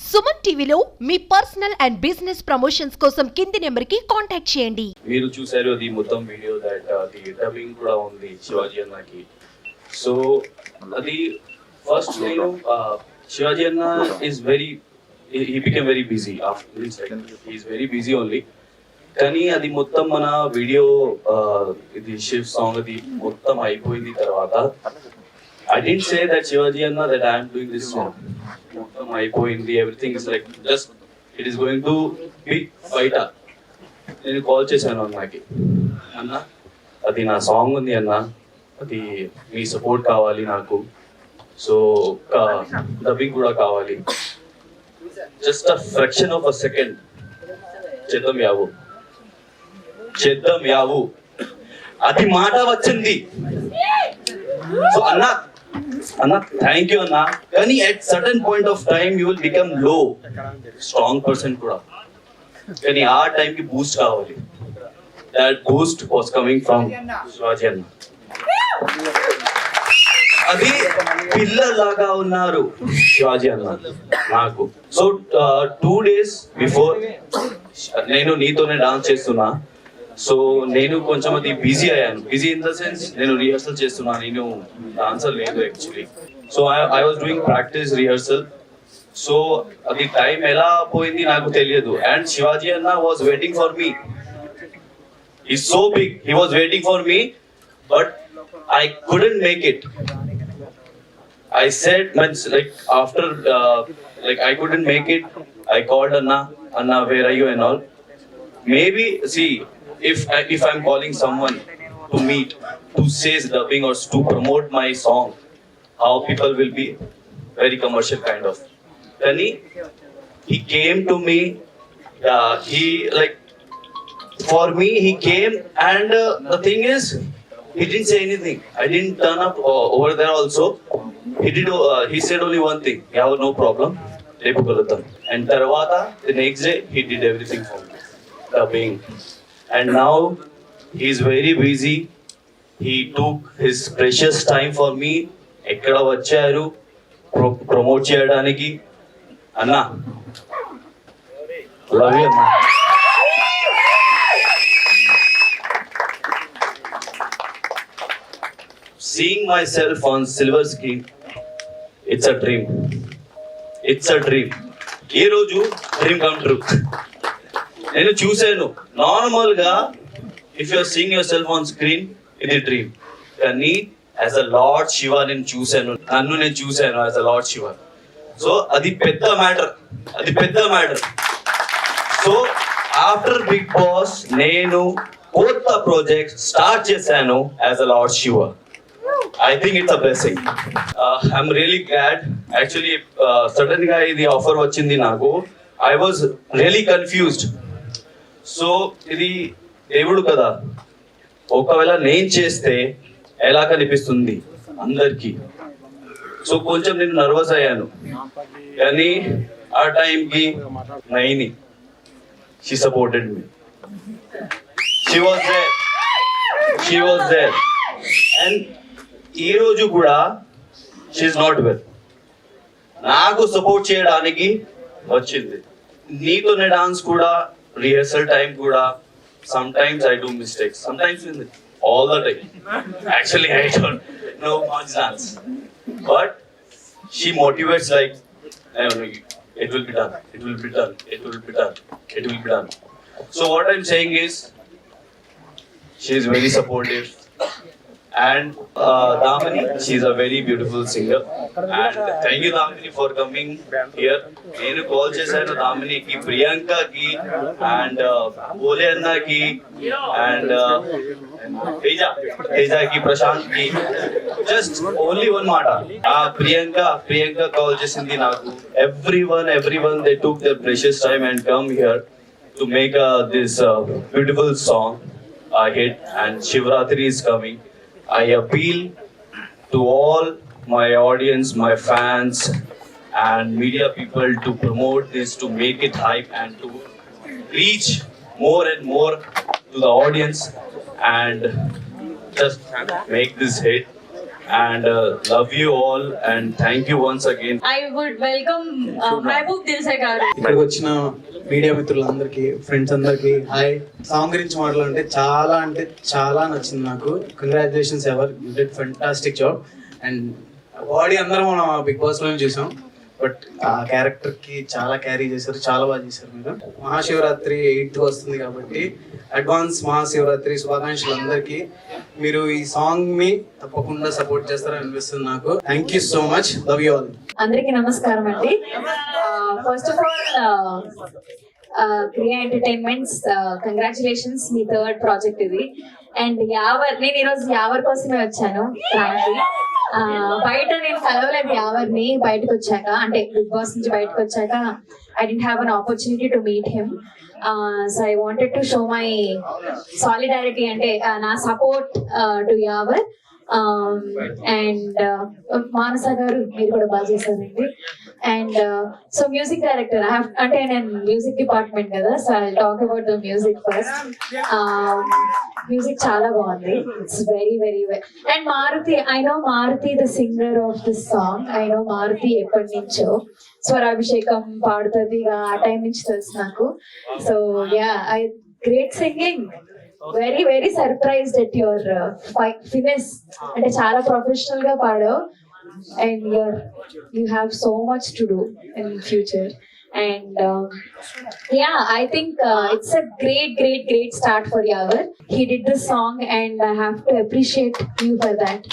సుమన్ టీవీలో మీ personal and business promotions కోసం కింది నెంబర్కి కాంటాక్ట్ చేయండి. మీరు చూసారు అది మొత్తం వీడియో దట్ ది డబ్బింగ్ కూడా ఉంది శివాజీ అన్నకి. సో అది ఫస్ట్ నేను శివాజీ అన్న is very he became very busy after this. He is very busy only. కానీ అది మొత్తం మన వీడియో ఇది షిఫ్ట్ సాంగ్ అది మొత్తం అయిపోయింది తర్వాత I didn't say that Shivaji Anna that I am doing this song. మొత్తం అయిపోయింది, everything is like just it is going to be బయట. నేను కాల్ చేశాను అన్నకి, అన్న అది నా సాంగ్ ఉంది అన్న, అది మీ సపోర్ట్ కావాలి నాకు, సో డబ్బింగ్ కూడా కావాలి, just a fraction of a second చేద్దాం యావు అది మాట వచ్చింది. సో అన్న థ్యాంక్ యూ అన్న, కానీ at certain point of time you will become లో స్ట్రాంగ్ పర్సన్ కూడా, కానీ ఆ టైం కి బూస్ట్ కావాలి. That Boost was coming from Shivaji అన్న. అది పిల్లలాగా ఉన్నారు శివాజీ అన్న నాకు. సో 2 days బిఫోర్ నేను నీతోనే డాన్స్ చేస్తున్నా, సో నేను కొంచెం అది బిజీ అయ్యాను. బిజీ ఇన్ ద సెన్స్ నేను రిహర్సల్ చేస్తున్నా, నేను డాన్సర్ లేదు actually. So I was doing practice rehearsal. So అది టైం ఎలా పోయింది నాకు తెలియదు. అండ్ శివాజీ అన్న was waiting for me. Is so big, he was waiting for me, but I couldn't make it. I said, like after, like I couldn't make it. I called Anna, where are you and all. Maybe see if I'm calling someone to meet, to say dubbing or to promote my song, how people will be very commercial kind of. Then he came to me. He like for me he came, and the thing is, he didn't say anything. I didn't turn up over there also. He said only one thing. Yeah, no problem. Repu kaluddam. And tarvata the next day he did everything for me. Dubbing. And now he is very busy. He took his precious time for me. Ekkada vacharu promote cheyadaniki. Anna, love you Anna. Seeing myself on silver screen, it's a dream. It's a dream. ఈ రోజు dream come true. నేను చూసాను normal గా if you are seeing yourself on screen, ఇది dream. కానీ as a lord Shiva నేను చూసాను, నన్ను నేను చూసాను as a lord Shiva. So అది పెద్ద మ్యాటర్, అది పెద్ద matter. So after Bigg Boss నేను కొత్త ప్రాజెక్ట్ స్టార్ట్ చేశాను as a lord Shiva. I think it's a blessing. I'm really glad. Actually, suddenly the offer vachindi naku. I was really confused. So, ఇది దేవుడు కదా, ఒకవేళ నేను చేస్తే ఎలా కనిపిస్తుంది అందరికి. సో కొంచెం నేను నర్వస్ అయ్యాను, కానీ ఆ టైంకి Naini she supported me. She was there. And ఈ రోజు కూడా షీఈస్ నాట్ వెల్, నాకు సపోర్ట్ చేయడానికి వచ్చింది. నీతోనే డాన్స్ కూడా, రిహర్సల్ టైం కూడా, some times I do mistakes, some times all the time. Actually I don't know much dance, but she motivates like it will be done, it will be done, it will be done, it will be done. So what I'm saying is she is very supportive. And Damini, she is a very beautiful singer. And thank you Damini for coming here. నేను call చేశాను Damini కి, ప్రియాంక కి, and Bole Anna కి, and Teja కి, ప్రశాంత్ కి. Just only one మాట, Priyanka call చేసింది నాకు. Everyone they took their precious time and come here to make this beautiful song a hit. And Shivratri is coming. I appeal to all my audience, my fans and media people to promote this, to make it hype and to reach more and more to the audience and just make this hit. and love you all and thank you once again. I would welcome Mehboob Dilse garu. ఇక్కడికి వచ్చిన media మిత్రులందరికీ, friends అందరికీ hi. Song గురించి మాట్లాడంటే చాలా నచ్చింది నాకు. Congratulations ever, you did fantastic job. And body అందరం మనం బిగ్ బాస్ లోనే చూసాం, బట్ ఆ క్యారెక్టర్ కి చాలా క్యారీ చేశారు, చాలా బాగా చేశారు మీరు. మహాశివరాత్రి 8th వస్తుంది కాబట్టి అడ్వాన్స్ మహాశివరాత్రి శుభాకాంక్షలు అందరికీ. మీరు ఈ సాంగ్ ని తప్పకుండా సపోర్ట్ చేస్తారని అనిపిస్తుంది నాకు. Thank you so much, love you all. అందరికీ నమస్కారం అండి. ఫస్ట్ ఆఫ్ ఆల్ క్రియా ఎంటర్టైన్మెంట్స్ కంగ్రాచులేషన్స్, మీ 3rd ప్రాజెక్ట్ ఇది. అండ్ నేను ఈరోజు యావర్ కోసమే వచ్చాను. బయట నేను కలవలేదు యావర్ని. బయటకు వచ్చాక, అంటే బిగ్ బాస్ నుంచి బయటకు వచ్చాక I didn't have an opportunity to meet him. So I wanted to show my solidarity, అంటే నా సపోర్ట్ టు యావర్. అండ్ మానస గారు మీరు కూడా బాగా చేశారండి. అండ్ సో మ్యూజిక్ డైరెక్టర్, అంటే నేను మ్యూజిక్ డిపార్ట్మెంట్ కదా, so I talk about the music first. Music చాలా బాగుంది, it's very very well. And Maruthi, I know Maruthi the singer of this song. I know Maruthi ఎప్పటి నుంచో స్వరాభిషేకం పాడుతుంది, ఆ టైం నుంచి తెలుసు నాకు. So yeah, I great singing. Very very surprised at your finish. అంటే చాలా ప్రొఫెషనల్ గా పాడావు. And you have so much to do in future. And yeah, I think it's a great start for Yavar. He did this song and I have to appreciate you for that.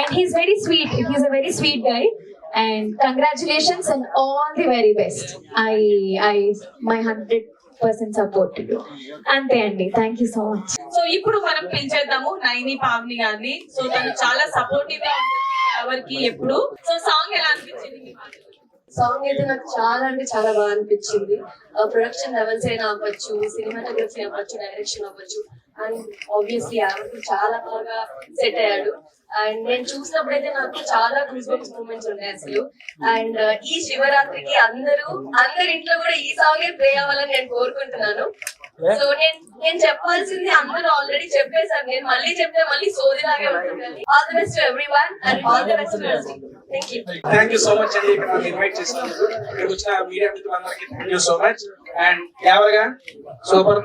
And he's very sweet. He's a very sweet guy. And congratulations and all the very best. My 100% support to you. అంతే అండి, thank you so much. So ఇప్పుడు మనం పిలిచేద్దాము నైని పావని గారిని. So తను చాలా supportive గా ఉంటుంది ఎవరికి ఎప్పుడు. సో సాంగ్ ఎలా అనిపించింది? సాంగ్ అయితే నాకు చాలా అంటే చాలా బాగా అనిపించింది. ప్రొడక్షన్ లెవెల్స్ అయినా అవ్వచ్చు, సినిమాటోగ్రఫీ అవ్వచ్చు, డైరెక్షన్ అవ్వచ్చు, అండ్ ఆబ్వియస్లీ ఎవరికి చాలా బాగా సెట్ అయ్యాడు. అండ్ నేను చూసినప్పుడు అయితే నాకు చాలా గూస్ బంప్స్ మూమెంట్స్ ఉన్నాయి అసలు. అండ్ ఈ శివరాత్రికి అందరి ఇంట్లో కూడా ఈ సాంగే ప్లే అవ్వాలని నేను కోరుకుంటున్నాను. సో నేను చెప్పాల్సింది అందరూ ఆల్రెడీ చెప్పేశారు. నేను మళ్ళీ చెప్తే మళ్ళీ సోదిలాగే ఉంటుంది. All the best to everyone and all the best to music. Thank you so much అండి, ఇక్కడ నన్ను ఇన్వైట్ చేసినందుకు. ఇక్కడికి వచ్చిన మీడియా మిత్రులందరికీ thank you so much. And యావర్గా super,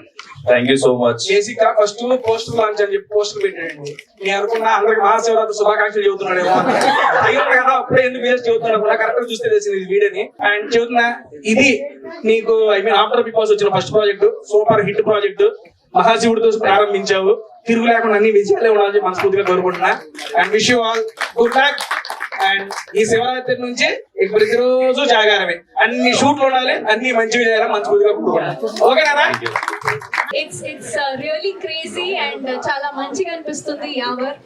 Thank you so much. Basic గా ఫస్ట్ పోస్టర్ లాంచ్ అని చెప్పి పోస్టర్ పెట్టాడండి. నేను అనుకున్నా అందరికి మహాశివరాత్రి శుభాకాంక్షలు చెబుతున్నాడేమో అయ్యాడు కదా, అప్పుడే ఎందుకు వేస్ట్ చెబుతున్నాడు కూడా కరెక్ట్ గా చూస్తే తెలిసింది ఇది వీడియోని. అండ్ చెబుతున్నా, ఇది నీకు ఆఫ్టర్ బిగ్ బాస్ వచ్చిన first project, super hit project. మహాశివుడితో ప్రారంభించావు, తిరుగు లేకుండా అన్ని విజయాలే ఉండాలని మనస్ఫూర్తిగా కోరుకుంటున్నా. And wish you all good luck. And ఈ శివరాత్రి నుంచి ప్రతిరోజు జాగారమే, అన్ని షూట్లు ఉండాలి, అన్ని మంచిగా చేయాలి, మనస్ఫూర్తిగా కోరుకుంటున్నా. ఓకేనా? It's really crazy and చాలా మంచిగా అనిపిస్తుంది. Yawar,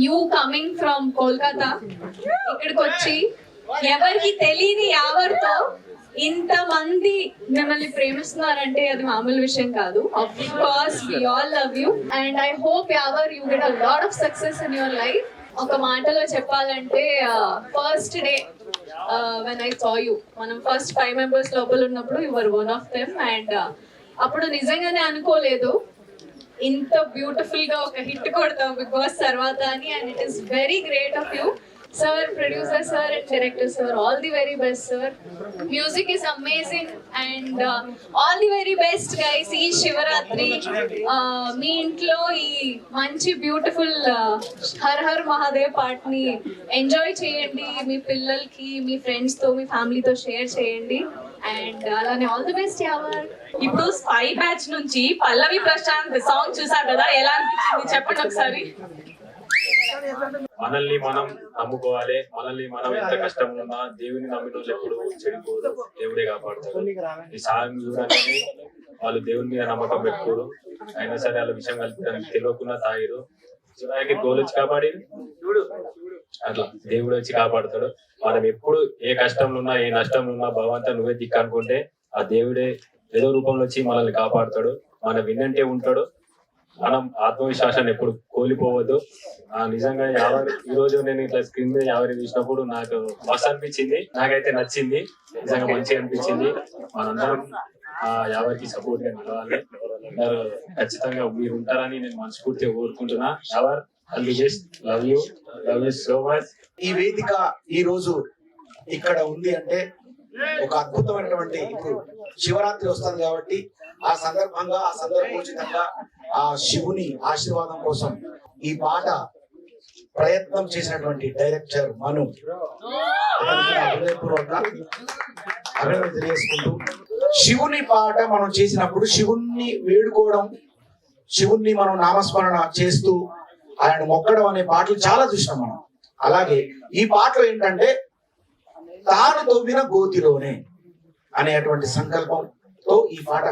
you coming from Kolkata ఇక్కడికి వచ్చి ఎవరికి తెలియని యావర్ తో ఇంత మంది మిమ్మల్ని ప్రేమిస్తున్నారంటే అది మామూలు విషయం కాదు. Of course we all love you and I hope Yawar you get a lot of success in your life. ఒక మాటలో చెప్పాలంటే first day when I saw you, మనం ఫస్ట్ 5 members లోపల ఉన్నప్పుడు you were one of them. And అప్పుడు నిజంగానే అనుకోలేదు ఇంత బ్యూటిఫుల్ గా ఒక హిట్ కొడతావు బిగ్ బాస్ తర్వాత అని. And it is very great of you sir, producer sir and director sir. All the very best sir. Music is amazing and all the very best guys. ఈ శివరాత్రి మీ ఇంట్లో ఈ మంచి beautiful her her Mahadev పాటని enjoy చేయండి. మీ పిల్లలకి, మీ friends తో, మీ ఫ్యామిలీతో share చేయండి. అండ్ అలానే ఆల్ ది బెస్ట్ యావర్. ఇప్పుడు స్పై బ్యాచ్ నుంచి పల్లవి ప్రశాంత్ సాంగ్ చూసారు కదా, ఎలా అనిపించింది చెప్పండి ఒకసారి. మనల్ని మనం నమ్ముకోవాలి. మనల్ని మనం ఎంత కష్టం ఉన్నా దేవుని నమ్మిన వాళ్ళు ఎప్పుడు చెడిపోరు, దేవుడే కాపాడుతాడు. ఈ సాంగ్ చూడగానే వాళ్ళు దేవుని మీద నమ్మకం పెట్టుకోరు, అయినా సరే వాళ్ళ విషయం కలిపి తెలియకుండా తాగిరు. చూడడానికి గోల్ వచ్చి కాపాడి అట్లా దేవుడు వచ్చి కాపాడుతాడు. మనం ఎప్పుడు ఏ కష్టంలో ఉన్నా, ఏ నష్టంలో ఉన్నా భగవంతుడు నువ్వే దిక్కు అనుకుంటే ఆ దేవుడే ఏదో రూపంలో వచ్చి మనల్ని కాపాడుతాడు. మన విన్నంటే ఉంటాడు. మనం ఆత్మవిశ్వాసాన్ని ఎప్పుడు కోల్పోవద్దు. నిజంగా ఈ రోజు నేను ఇట్లా స్క్రీన్ మీద యావరి చూసినప్పుడు నాకు మస్తు అనిపించింది, నాకైతే నచ్చింది, నిజంగా మంచిగా అనిపించింది. మనందరం యావరికి సపోర్ట్ గా నిలవాలి. అందరూ ఖచ్చితంగా మీరు ఉంటారని నేను మనస్ఫూర్తిగా కోరుకుంటున్నా. Yawar all the best. Love you so much. ఈ వేదిక ఈ రోజు ఇక్కడ ఉంది అంటే ఒక అద్భుతమైనటువంటి ఇప్పుడు శివరాత్రి వస్తుంది కాబట్టి ఆ సందర్భంగా ఆ సందర్భోచితంగా ఆ శివుని ఆశీర్వాదం కోసం ఈ పాట ప్రయత్నం చేసినటువంటి డైరెక్టర్ మను హృదయపూర్వక అభినందన తెలియజేసుకుంటూ, శివుని పాట మనం చేసినప్పుడు శివుణ్ణి వేడుకోవడం, శివుణ్ణి మనం నామస్మరణ చేస్తూ ఆయన మొక్కడం అనే పాటలు చాలా చూసినాం మనం. అలాగే ఈ పాటలో ఏంటంటే తాను తవ్విన గోతిలోనే అనేటువంటి సంకల్పంతో ఈ పాట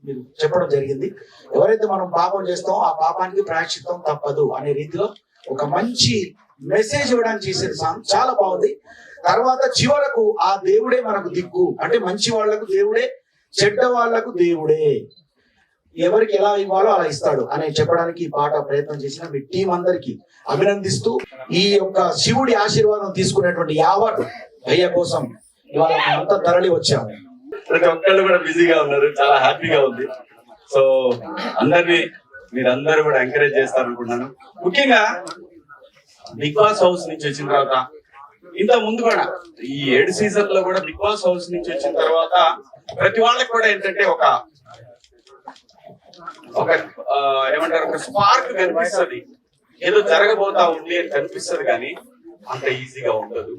మీరు చెప్పడం జరిగింది. ఎవరైతే మనం పాపం చేస్తామో ఆ పాపానికి ప్రాయశ్చిత్తం తప్పదు అనే రీతిలో ఒక మంచి మెసేజ్ ఇవ్వడానికి చేసేది సాంగ్ చాలా బాగుంది. తర్వాత చివరకు ఆ దేవుడే మనకు దిక్కు, అంటే మంచి వాళ్లకు దేవుడే, చెడ్డ వాళ్లకు దేవుడే, ఎవరికి ఎలా ఇవ్వాలో అలా ఇస్తాడు అని చెప్పడానికి ఈ పాట ప్రయత్నం చేసిన మీ టీం అందరికి అభినందిస్తూ, ఈ యొక్క శివుడి ఆశీర్వాదం తీసుకునేటువంటి యావత్ భయ్య కోసం ఇవాళ అంతా తరలి వచ్చాము. ప్రతి ఒక్కళ్ళు కూడా బిజీగా ఉన్నారు, చాలా హ్యాపీగా ఉంది. సో మీరందరూ కూడా ఎంకరేజ్ చేస్తారు అనుకుంటున్నాను. ముఖ్యంగా బిగ్ బాస్ హౌస్ నుంచి వచ్చిన తర్వాత, ఇంత ముందు కూడా ఈ 7 సీజన్ లో కూడా బిగ్ బాస్ హౌస్ నుంచి వచ్చిన తర్వాత ప్రతి వాళ్ళకి కూడా ఏంటంటే ఒక ఏమంటారు, ఒక స్పార్క్ కనిపిస్తుంది, ఏదో జరగబోతా ఉంది అని కనిపిస్తుంది, కానీ అంత ఈజీగా ఉండదు.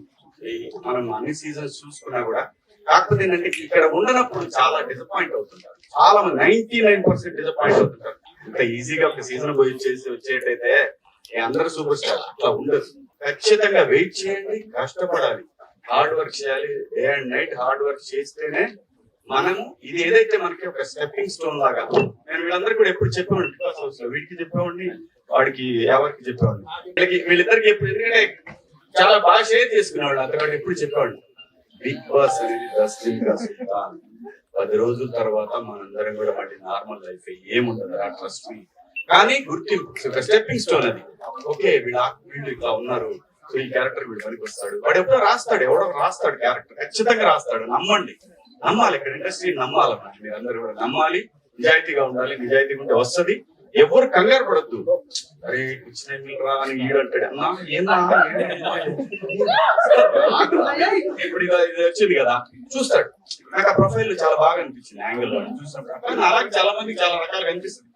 మనం అన్ని సీజన్స్ చూసుకున్నా కూడా. కాకపోతే ఏంటంటే ఇక్కడ ఉండనప్పుడు చాలా డిసప్పాయింట్ అవుతుంటారు, చాలా మంది 99% డిసప్పాయింట్ అవుతుంటారు. ఇంత ఈజీగా ఒక సీజన్ పోయి వచ్చేటైతే అందరూ సూపర్ స్టార్ అట్లా ఉండదు. ఖచ్చితంగా వెయిట్ చేయండి, కష్టపడాలి, హార్డ్ వర్క్ చేయాలి, day and night hard work చేస్తేనే మనము ఇది ఏదైతే మనకి ఒక స్టెప్పింగ్ స్టోన్ లాగా. నేను వీళ్ళందరికీ కూడా ఎప్పుడు చెప్పేవాడిని, బిగ్ బాస్ హౌస్ లో వీడికి చెప్పేవాడిని, వాడికి ఎవరికి చెప్పేవాడిని, వీళ్ళిద్దరికి ఎప్పుడు, ఎందుకంటే చాలా బాగా షేర్ చేసుకునేవాళ్ళు అంతకంటే ఎప్పుడు చెప్పేవాడిని. బిగ్ బాస్ అనేది 10 రోజుల తర్వాత మనందరం కూడా మళ్ళీ నార్మల్ లైఫ్ ఏముండదు, ఆ ట్రస్ట్ మీ. కానీ గుర్తింపు ఒక స్టెప్పింగ్ స్టోన్ అది. ఓకే, వీళ్ళు ఇట్లా ఉన్నారు, సో ఈ క్యారెక్టర్ వీడు పనికి వస్తాడు, వాడు ఎప్పుడో రాస్తాడు, ఎవడో రాస్తాడు క్యారెక్టర్, ఖచ్చితంగా రాస్తాడు. నమ్మాలి, ఇక్కడ ఇండస్ట్రీ నమ్మాలన్నమాట. మీరు అందరూ కూడా నమ్మాలి, నిజాయితీగా ఉండాలి. నిజాయితీగా ఉంటే వస్తుంది. ఎవరు కంగారు పడద్దు, అరే కూర్చుని రా అని ఈడు అంటాడు, అన్నా ఏమన్నా ఇప్పుడు ఇది వచ్చింది కదా చూస్తాడు. నాకు ఆ ప్రొఫైల్ చాలా బాగా అనిపించింది, యాంగిల్ లో చూసినప్పుడు. అలాగే చాలా మందికి చాలా రకాలుగా అనిపిస్తుంది.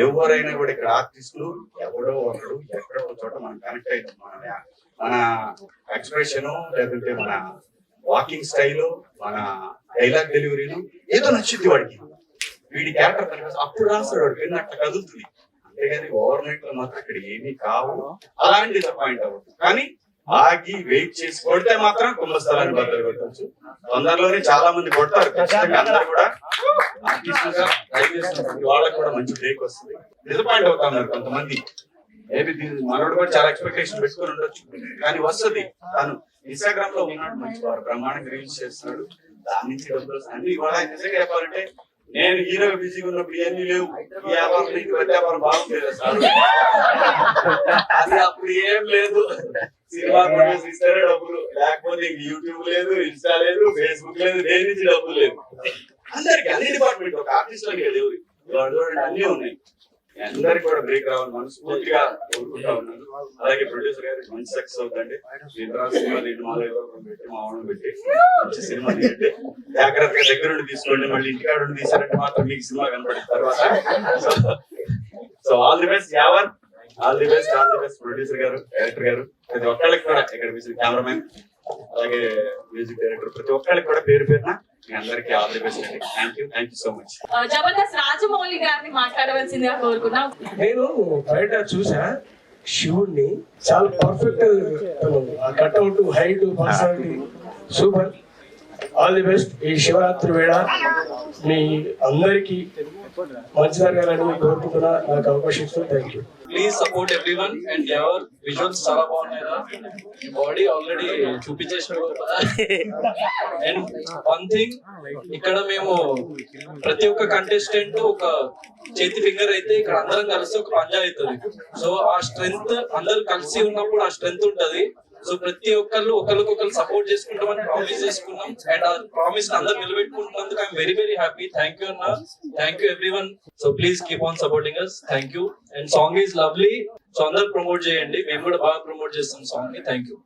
ఎవరైనా కూడా ఇక్కడ ఆర్టిస్టులు ఎవడో ఒకడు ఎక్కడో ఒక చోట మనం కనెక్ట్ అవుతాం. మన ఎక్స్ప్రెషన్, లేకపోతే మన వాకింగ్ స్టైల్, మన డైలాగ్ డెలివరీలు ఏదో నచ్చింది వాడికి, వీడి క్యారెక్టర్ అప్పుడు రాస్తాడు, వాడు పెన్ను అట్లా కదులుతుంది. అంతేగాని ఓవర్ నైట్ లో మాత్రం ఇక్కడ ఏమీ కావు, అలాంటి డిసప్పాయింట్ అవ్వదు. కానీ ఆగి వెయిట్ చేసి కొడితే మాత్రం కుంభస్థలాన్ని బద్దలు కొట్టవచ్చు. తొందరలోనే చాలా మంది కొడతారు ఖచ్చితంగా. అందరు కూడా వాళ్ళకి కూడా మంచి బ్రేక్ వస్తుంది. డిసప్పాయింట్ అవుతా ఉన్నారు కొంతమంది, మేబీ మనోడు కూడా చాలా ఎక్స్పెక్టేషన్ పెట్టుకుని ఉండొచ్చు, కానీ వస్తుంది. తను ఇన్స్టాగ్రామ్ లో ఉన్నాడు, మంచి వారు బ్రహ్మాండంగా రీల్స్ చేస్తున్నాడు, దాని నుంచి డబ్బులు అన్ని. ఇవాళ నిజంగా చెప్పాలంటే నేను హీరో బిజీగా ఉన్నప్పుడు ఏమీ లేవు, ఈ వ్యాపారం నీకు వ్యాపారం బాగుండేది సార్, అది అప్పుడు ఏం లేదు. సినిమా ప్రొడ్యూస్ ఇస్తారే డబ్బులు, లేకపోతే యూట్యూబ్ లేదు, ఇన్స్టా లేదు, ఫేస్బుక్ లేదు, దేని నుంచి డబ్బులు లేదు. అందరికి అన్ని డిపార్ట్మెంట్ ఒక ఆర్టిస్ట్ లకి లేవు, చూడండి అన్ని ఉన్నాయి. అందరికి కూడా బ్రేక్ రావాలి మనస్ఫూర్తిగా కోరుకుంటా ఉన్నాను. అలాగే ప్రొడ్యూసర్ గారికి మంచి సక్సెస్ అవుతుందండి. సినిమా పెట్టి మా ఆవిడ పెట్టి మంచి సినిమా తీయండి, జాగ్రత్తగా దగ్గర నుండి తీసుకోండి. మళ్ళీ ఇంటికాడ నుండి తీసారంటే మాత్రం మీకు సినిమా కనపడిన తర్వాత. So all the best Yawar, all the best producer గారు, డైరెక్టర్ గారు, ప్రతి ఒక్కళ్ళకి కూడా ఇక్కడ కెమెరామెన్, అలాగే మ్యూజిక్ డైరెక్టర్, ప్రతి ఒక్కళ్ళకి కూడా పేరు పేరున మీ అందరికీ ఆల్ ది బెస్ట్ అండి. Thank you so much. Jabardasth Rajamouli గారిని మాట్లాడవలసిందిగా కోరుకున్నాం. నేను బయట చూసా శివుడిని, చాలా perfect, cutout, height, personality super. All the best. ఈ శివరాత్రి వేళ మీ అందరికి మంచి జరగాలని కోరుకుంటున్నా. నాకు అవకాశం ఇస్తుంది. Thank you. Please support everyone. And ever visuals చాలా బాగున్నాయి, బాడీ ఆల్రెడీ చూపించేసినాడు. అండ్ వన్ థింగ్, ఇక్కడ మేము ప్రతి ఒక్క కంటెస్టెంట్ ఒక చేతి ఫింగర్ అయితే ఇక్కడ అందరం కలిసి ఒక పంజా అవుతుంది. సో ఆ స్ట్రెంగ్త్ అందరు కలిసి ఉన్నప్పుడు ఆ స్ట్రెంగ్త్ ఉంటది. సో ప్రతి ఒక్కళ్ళు ఒకరికొకరు సపోర్ట్ చేసుకుంటామని ప్రామిస్ చేసుకున్నాం అండ్ ఆ ప్రామిస్ అందరు నిలబెట్టుకుంటున్నందుకు I'm very very happy. Thank you అన్న, thank you everyone. So please keep on supporting us. Thank you. And song is lovely. So అందరు ప్రమోట్ చేయండి, మేము కూడా బాగా ప్రమోట్ చేస్తాం సాంగ్ ని. Thank you.